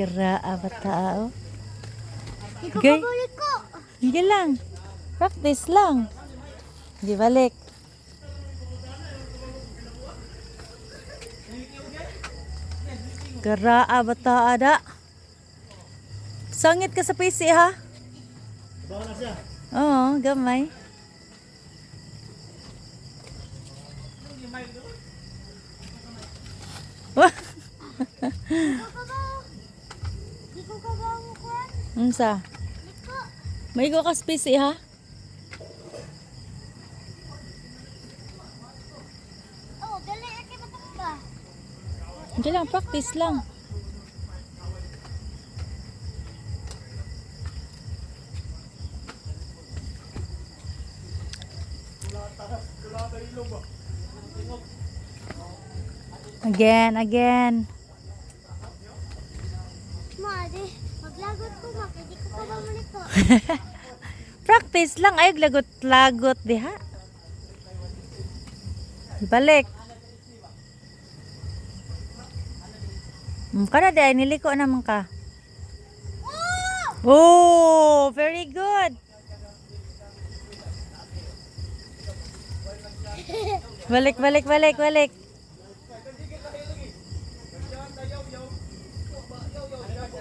Kiraa ba tao? Ikaw Gay. pabalik ko. Hindi lang. Practice lang. Hindi balik. Kiraa ba tao da? Sangit ka sa PC ha? Bawa na siya. Oo, gamay. Wah! Ikaw ka ba mo kwan? Unsa? Liko. Maigo ka sa PC ha? Oh, dali aki matamba. Hindi lang, practice lang. Again. Madi, maglagot ko ma, kaya di ko pa ba maliko. Practice lang. Ay, lagot-lagot diha. Balik. Kana di ay niliko naman ka. Oh, very good. Balik.